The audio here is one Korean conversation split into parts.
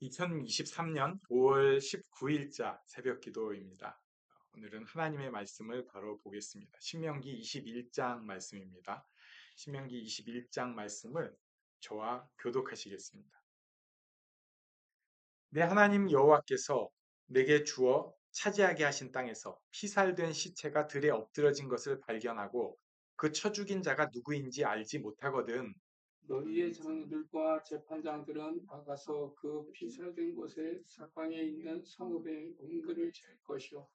2023년 5월 19일자 새벽 기도입니다. 오늘은 하나님의 말씀을 바로 보겠습니다. 신명기 21장 말씀입니다. 신명기 21장 말씀을 저와 교독하시겠습니다. 내 하나님 여호와께서 내게 주어 차지하게 하신 땅에서 피살된 시체가 들에 엎드러진 것을 발견하고 그 쳐 죽인 자가 누구인지 알지 못하거든. 너희의 장로들과 재판장들은 나가서 그 피살된 곳에 사방에 있는 성읍의 문들을 칠 것이요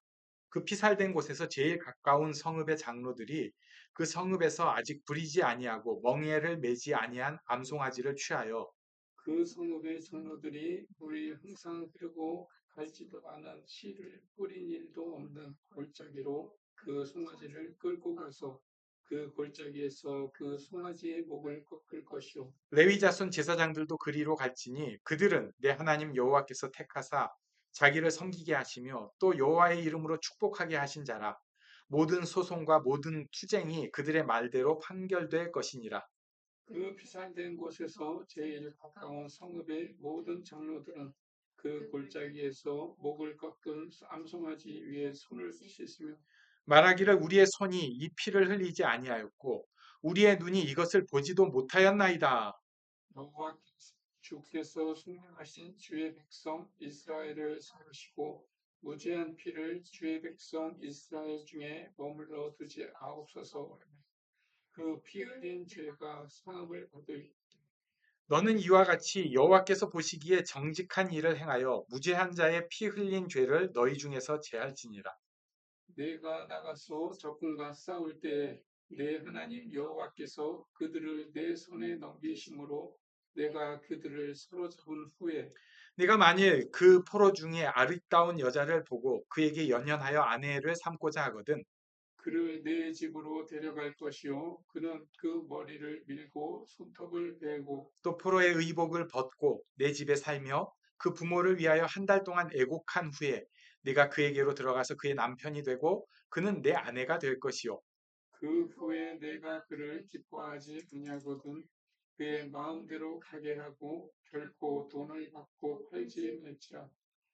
그 피살된 곳에서 제일 가까운 성읍의 장로들이 그 성읍에서 아직 부리지 아니하고 멍에를 매지 아니한 암송아지를 취하여 그 성읍의 장로들이 물이 항상 흐르고 갈지도 않은 씨를 뿌린 일도 없는 골짜기로 그 송아지를 끌고 가서 그 골짜기에서 그 송아지의 목을 꺾을 것이요 레위 자손 제사장들도 그리로 갈지니 그들은 내 하나님 여호와께서 택하사 자기를 섬기게 하시며 또 여호와의 이름으로 축복하게 하신 자라. 모든 소송과 모든 투쟁이 그들의 말대로 판결될 것이니라. 그 피살된 곳에서 제일 가까운 성읍의 모든 장로들은 그 골짜기에서 목을 꺾은 암송아지 위에 손을 씻으며 말하기를 우리의 손이 이 피를 흘리지 아니하였고 우리의 눈이 이것을 보지도 못하였나이다. 여호와 주께서 순명하신 주의 백성 이스라엘을 살으시고 무죄한 피를 주의 백성 이스라엘 중에 머물러 두지 아옵소서. 그 피 흘린 죄가 상함을 받을 너는 이와 같이 여호와께서 보시기에 정직한 일을 행하여 무죄한 자의 피 흘린 죄를 너희 중에서 제할지니라. 내가 나가서 적군과 싸울 때에 내 하나님 여호와께서 그들을 내 손에 넘기심으로 내가 그들을 사로잡은 후에 네가 만일 그 포로 중에 아리따운 여자를 보고 그에게 연연하여 아내를 삼고자 하거든 그를 내 집으로 데려갈 것이요 그는 그 머리를 밀고 손톱을 베고 또 포로의 의복을 벗고 내 집에 살며 그 부모를 위하여 한 달 동안 애곡한 후에 네가 그에게로 들어가서 그의 남편이 되고 그는 내 아내가 될 것이요 그 후에 내가 그를 기뻐하지 아니하거든 그의 마음대로 가게 하고 결코 돈을 받고 팔지 말지라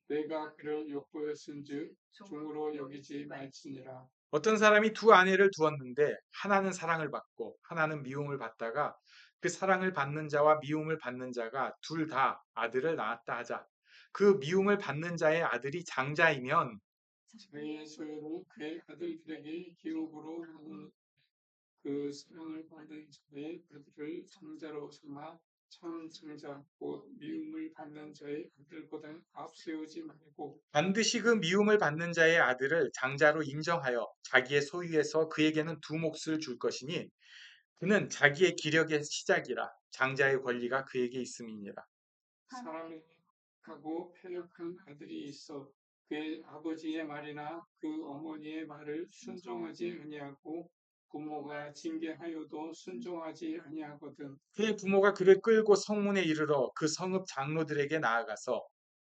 내가 그를 욕보였은즉 종으로 여기지 말지니라. 어떤 사람이 두 아내를 두었는데 하나는 사랑을 받고 하나는 미움을 받다가 그 사랑을 받는 자와 미움을 받는 자가 둘 다 아들을 낳았다 하자. 그 미움을 받는 자의 아들이 장자이면 자기의 소유를 그의 아들들에게 기업으로 나누는 그 사랑을 받는 자의 아들을 장자로 삼아 참 장자 곧 미움을 받는 자의 아들보다 앞세우지 말고 반드시 그 미움을 받는 자의 아들을 장자로 인정하여 자기의 소유에서 그에게는 두 몫을 줄 것이니 그는 자기의 기력의 시작이라 장자의 권리가 그에게 있음이니라. 사람이 하고 패역한 아들이 있어 그의 아버지의 말이나 그 어머니의 말을 순종하지 아니하고 부모가 징계하여도 순종하지 아니하거든 그의 부모가 그를 끌고 성문에 이르러 그 성읍 장로들에게 나아가서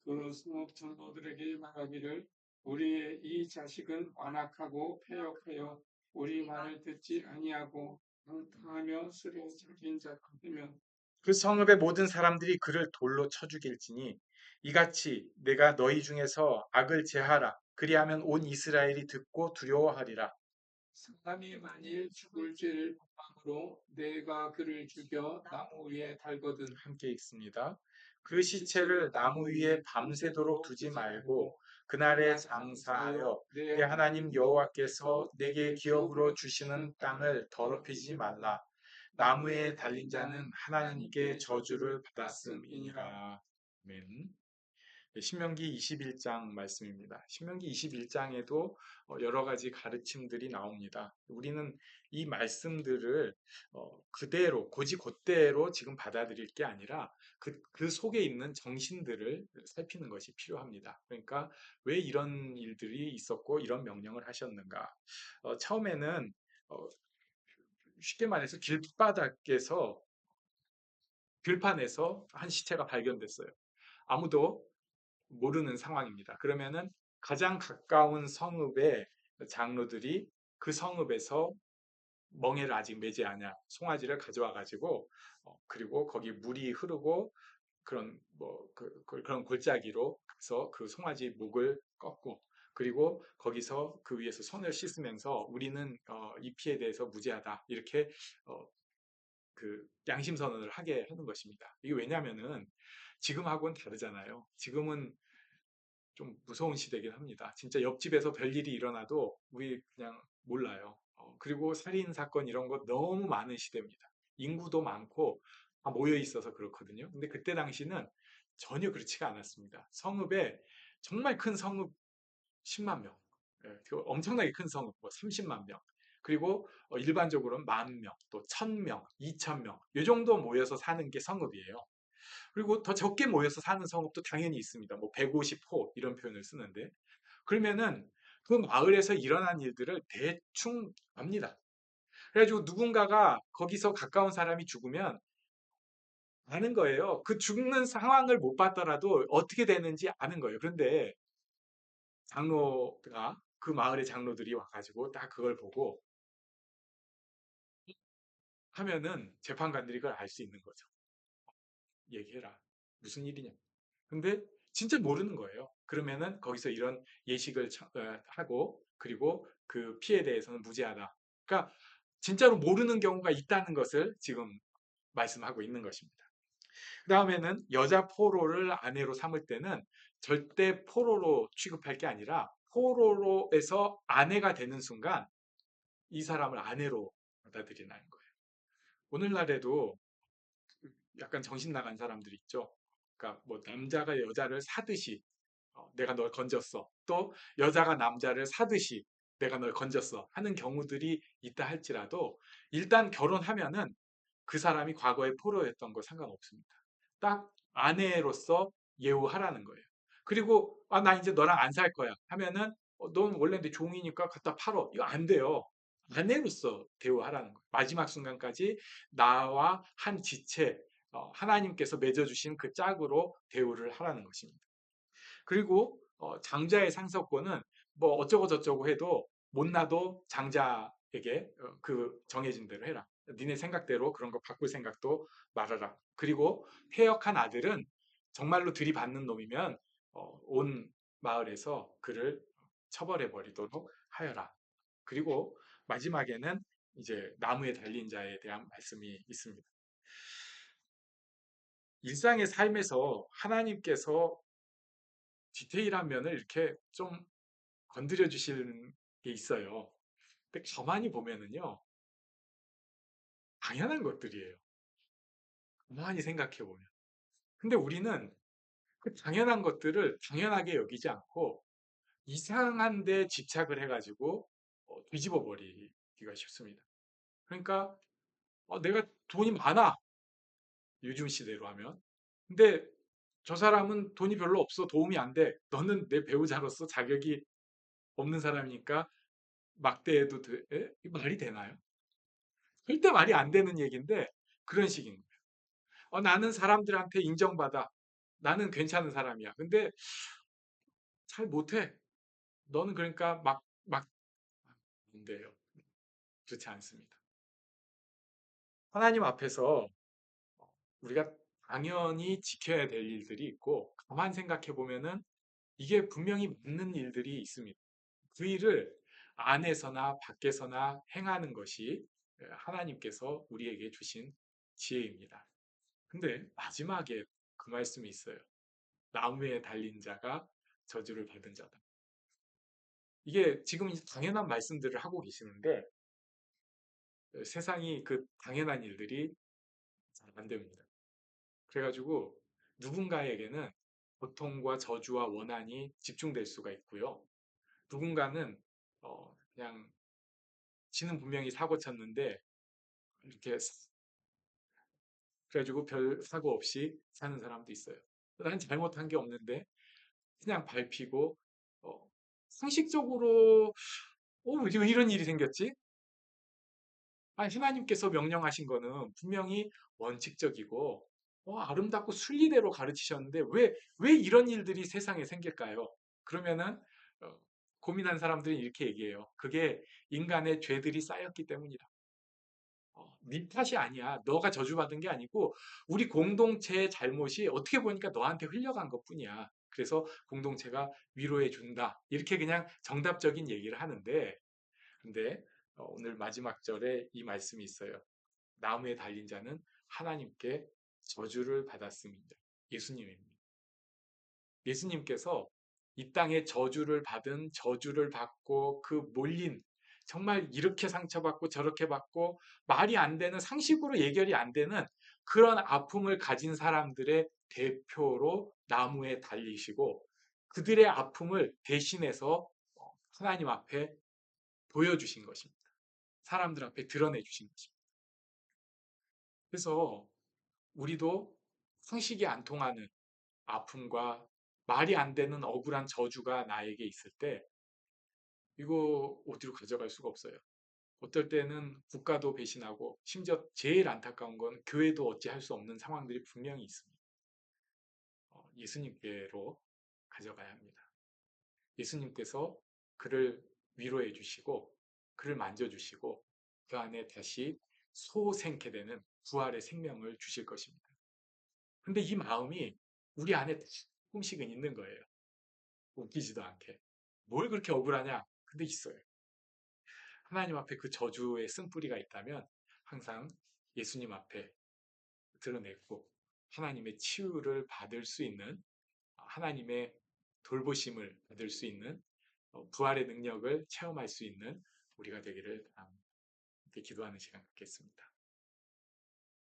그 성읍 장로들에게 말하기를 우리의 이 자식은 완악하고 패역하여 우리 말을 듣지 아니하고 방탕하며 술에 잠긴 자 같으면 그 성읍의 모든 사람들이 그를 돌로 쳐 죽일지니 이같이 내가 너희 중에서 악을 제하라. 그리하면 온 이스라엘이 듣고 두려워하리라. 사람이 만일 죽을 죄를 범함으로 내가 그를 죽여 나무 위에 달거든 함께 읽습니다. 그 시체를 나무 위에 밤새도록 두지 말고 그날에 장사하여 내 하나님 여호와께서 내게 기업으로 주시는 땅을 더럽히지 말라. 나무에 달린 자는 하나님께 저주를 받았음이니라. 아멘. 신명기 21장 말씀입니다. 신명기 21장에도 여러 가지 가르침들이 나옵니다. 우리는 이 말씀들을 그대로 곧이곧대로 지금 받아들일 게 아니라 그 속에 있는 정신들을 살피는 것이 필요합니다. 그러니까 왜 이런 일들이 있었고 이런 명령을 하셨는가? 처음에는 어, 쉽게 말해서 길바닥에서 들판에서 한 시체가 발견됐어요. 아무도 모르는 상황입니다. 그러면은 가장 가까운 성읍의 장로들이 그 성읍에서 멍에를 아직 매지 않아 송아지를 가져와 가지고 그리고 거기 물이 흐르고 그런 그런 골짜기로 가서 그 송아지 목을 꺾고 그리고 거기서 그 위에서 손을 씻으면서 우리는 이 피에 대해서 무죄하다 이렇게 어, 그 양심 선언을 하게 하는 것입니다. 이게 왜냐하면은 지금하고는 다르잖아요. 지금은 좀 무서운 시대긴 합니다. 진짜 옆집에서 별일이 일어나도 우리 그냥 몰라요. 그리고 살인 사건 이런 거 너무 많은 시대입니다. 인구도 많고 다 모여 있어서 그렇거든요. 근데 그때 당시는 전혀 그렇지가 않았습니다. 성읍에 정말 큰 성읍 10만 명, 그 엄청나게 큰 성읍 뭐 30만 명, 그리고 일반적으로는 10,000명, 또 1,000명, 2,000명 이 정도 모여서 사는 게 성읍이에요. 그리고 더 적게 모여서 사는 성읍도 당연히 있습니다. 뭐 150호 이런 표현을 쓰는데 그러면은 그 마을에서 일어난 일들을 대충 압니다. 그래가지고 누군가가 거기서 가까운 사람이 죽으면 아는 거예요. 그 죽는 상황을 못 봤더라도 어떻게 되는지 아는 거예요. 그런데 장로가 그 마을의 장로들이 와가지고 딱 그걸 보고 하면은 재판관들이 그걸 알 수 있는 거죠. 얘기해라. 무슨 일이냐. 근데 진짜 모르는 거예요. 그러면은 거기서 이런 예식을 하고 그리고 그 피해에 대해서는 무죄하다. 그러니까 진짜로 모르는 경우가 있다는 것을 지금 말씀하고 있는 것입니다. 그 다음에는 여자 포로를 아내로 삼을 때는 절대 포로로 취급할 게 아니라 포로로에서 아내가 되는 순간 이 사람을 아내로 받아들이는 거예요. 오늘날에도 약간 정신 나간 사람들 있죠. 그러니까 뭐 남자가 여자를 사듯이 내가 널 건졌어. 또 여자가 남자를 사듯이 내가 널 건졌어. 하는 경우들이 있다 할지라도 일단 결혼하면은 그 사람이 과거에 포로였던 거 상관없습니다. 딱 아내로서 예우하라는 거예요. 그리고 나 이제 너랑 안 살 거야 하면은 넌 원래 내 종이니까 갖다 팔어. 이거 안 돼요. 아내로서 대우하라는 거예요. 마지막 순간까지 나와 한 지체, 하나님께서 맺어주신 그 짝으로 대우를 하라는 것입니다. 그리고 장자의 상속권은 뭐 어쩌고 저쩌고 해도 못나도 장자에게 그 정해진 대로 해라. 니네 생각대로 그런 거 바꿀 생각도 말아라. 그리고 폐역한 아들은 정말로 들이받는 놈이면 온 마을에서 그를 처벌해 버리도록 하여라. 그리고 마지막에는 이제 나무에 달린 자에 대한 말씀이 있습니다. 일상의 삶에서 하나님께서 디테일한 면을 이렇게 좀 건드려 주시는 게 있어요. 근데 가만히 보면은요, 당연한 것들이에요. 가만히 생각해 보면. 근데 우리는 그 당연한 것들을 당연하게 여기지 않고 이상한 데 집착을 해가지고 뒤집어 버리기가 쉽습니다. 그러니까 내가 돈이 많아. 요즘 시대로 하면. 근데 저 사람은 돈이 별로 없어. 도움이 안 돼. 너는 내 배우자로서 자격이 없는 사람이니까 막대해도 돼? 말이 되나요? 절대 말이 안 되는 얘기인데 그런 식인 거예요. 나는 사람들한테 인정받아. 나는 괜찮은 사람이야. 근데 잘 못해. 너는 그러니까 안 돼요. 그렇지 않습니다. 하나님 앞에서 우리가 당연히 지켜야 될 일들이 있고 가만 생각해 보면은 이게 분명히 맞는 일들이 있습니다. 그 일을 안에서나 밖에서나 행하는 것이 하나님께서 우리에게 주신 지혜입니다. 근데 마지막에 그 말씀이 있어요. 나무에 달린 자가 저주를 받은 자다. 이게 지금 당연한 말씀들을 하고 계시는데 세상이 그 당연한 일들이 잘 안 됩니다. 그래가지고 누군가에게는 고통과 저주와 원한이 집중될 수가 있고요. 누군가는 그냥 지는 분명히 사고 쳤는데 이렇게 그래가지고 별 사고 없이 사는 사람도 있어요. 난 잘못한 게 없는데 그냥 밟히고 상식적으로 왜 이런 일이 생겼지? 하나님께서 명령하신 거는 분명히 원칙적이고 아름답고 순리대로 가르치셨는데 왜 이런 일들이 세상에 생길까요? 그러면은 고민한 사람들은 이렇게 얘기해요. 그게 인간의 죄들이 쌓였기 때문이다. 네 탓이 아니야. 너가 저주받은 게 아니고 우리 공동체의 잘못이 어떻게 보니까 너한테 흘려간 것뿐이야. 그래서 공동체가 위로해 준다. 이렇게 그냥 정답적인 얘기를 하는데 근데 오늘 마지막 절에 이 말씀이 있어요. 나무에 달린 자는 하나님께 저주를 받았습니다. 예수님입니다. 예수님께서 이 땅에 저주를 받은 저주를 받고 그 몰린 정말 이렇게 상처받고 저렇게 받고 말이 안 되는 상식으로 예결이 안 되는 그런 아픔을 가진 사람들의 대표로 나무에 달리시고 그들의 아픔을 대신해서 하나님 앞에 보여주신 것입니다. 사람들 앞에 드러내 주신 것입니다. 그래서 우리도 상식이 안 통하는 아픔과 말이 안 되는 억울한 저주가 나에게 있을 때 이거 어디로 가져갈 수가 없어요. 어떨 때는 국가도 배신하고 심지어 제일 안타까운 건 교회도 어찌할 수 없는 상황들이 분명히 있습니다. 예수님께로 가져가야 합니다. 예수님께서 그를 위로해 주시고 그를 만져주시고 그 안에 다시 소생케 되는 부활의 생명을 주실 것입니다. 근데 이 마음이 우리 안에 조금씩은 있는 거예요. 웃기지도 않게. 뭘 그렇게 억울하냐? 근데 있어요. 하나님 앞에 그 저주의 쓴뿌리가 있다면 항상 예수님 앞에 드러냈고 하나님의 치유를 받을 수 있는 하나님의 돌보심을 받을 수 있는 부활의 능력을 체험할 수 있는 우리가 되기를 바랍니다. 이렇게 기도하는 시간 갖겠습니다.